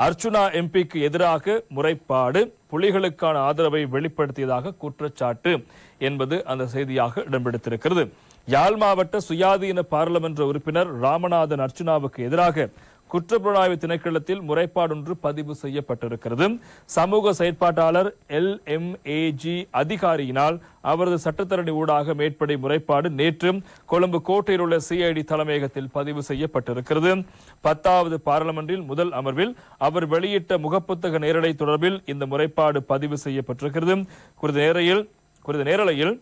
அர்ச்சுனா எம்பிக்கு எதிராக முறைப்பாடு, புலிகளுக்கான ஆதரவை வெளிப்படுத்தியதாக குற்றச்சாட்டு என்பது அந்த செய்தியாக இடம்பெடுத்திருக்கிறது. யாழ் மாவட்ட சுயாதீன பாராளுமன்ற உறுப்பினர் ராமநாதன் அர்ச்சுனாவுக்கு எதிராக குற்றப்புலனாய்வு திணைக்களத்தில் முறைப்பாடொன்று பதிவு செய்யப்பட்டிருக்கிறது. சமூக செயற்பாட்டாளர் LMAG அதிகாரியினால் அவரது சட்டத்தரணி ஊடாக மேற்படி முறைப்பாடு நேற்று கொழும்பு கோட்டையில் உள்ள CID தலைமையகத்தில் பதிவு செய்யப்பட்டிருக்கிறது. 10வது பாராளுமன்றில் முதல் அமர்வில் அவர் வெளியிட்ட முகப்புத்தக நேரலை தொடர்பில் இந்த முறைப்பாடு பதிவு செய்யப்பட்டிருக்கிறது. குறித்த நேரலையில்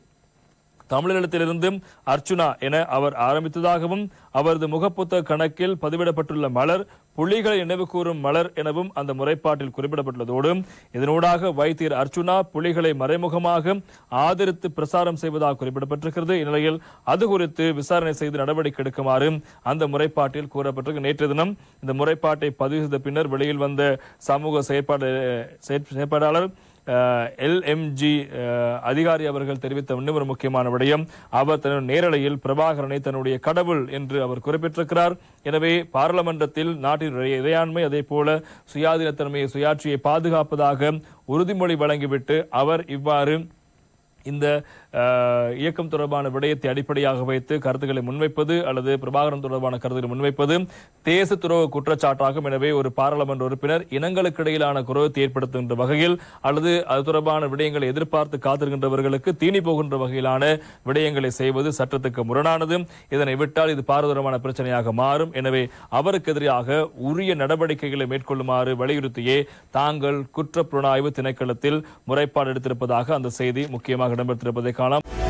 தமிழீழத்திலிருந்து அர்ச்சுனா என அவர் ஆரம்பித்ததாகவும் அவரது முகப்புத்தக கணக்கில் பதிவிடப்பட்டுள்ள மலர் புலிகளை நினைவு கூறும் மலர் எனவும் அந்த முறைப்பாட்டில் குறிப்பிடப்பட்டுள்ளதோடு இதனூடாக வைத்தியர் அர்ச்சுனா புலிகளை மறைமுகமாக ஆதரித்து பிரசாரம் செய்வதாக குறிப்பிடப்பட்டிருக்கிறது. இந்நிலையில் அது குறித்து விசாரணை செய்து நடவடிக்கை எடுக்குமாறு அந்த முறைப்பாட்டில் கூறப்பட்டிருக்கு. நேற்று தினம் இந்த முறைப்பாட்டை பதிவு செய்த பின்னர் வெளியில் வந்த சமூக செயற்பாட்டாளர் LMG அதிகாரி அவர்கள் தெரிவித்த இன்னொரு முக்கியமான விடயம், அவர் தன்னுடைய நேரலையில் பிரபாகரனை தன்னுடைய கடவுள் என்று அவர் குறிப்பிட்டிருக்கிறார். எனவே பாராளுமன்றத்தில் நாட்டின் இறையாண்மை அதே போல சுயாதீனத்தன்மையை சுயாட்சியை பாதுகாப்பதாக உறுதிமொழி வழங்கிவிட்டு அவர் இவ்வாறு இந்த இயக்கம் தொடர்பான விடயத்தை அடிப்படையாக வைத்து கருத்துக்களை முன்வைப்பது அல்லது பிரபாகரன் தொடர்பான கருத்துக்களை முன்வைப்பது தேச துரோக குற்றச்சாட்டாகும். எனவே ஒரு பாராளுமன்ற உறுப்பினர் இனங்களுக்கு இடையிலான குரோதத்தை ஏற்படுத்துகின்ற வகையில் அல்லது அது தொடர்பான விடயங்களை எதிர்பார்த்து காத்திருக்கின்றவர்களுக்கு தீனி போகின்ற வகையிலான விடயங்களை செய்வது சட்டத்துக்கு முரணானது. இதனை விட்டால் இது பாரதூரமான பிரச்சனையாக மாறும். எனவே அவருக்கு எதிராக உரிய நடவடிக்கைகளை மேற்கொள்ளுமாறு வலியுறுத்தியே தாங்கள் குற்றப்புலனாய்வு திணைக்களத்தில் முறைப்பாடு எடுத்திருப்பதாக அந்த செய்தி முக்கியமாக இடம்பெற்றிருப்பதை காணலாம்.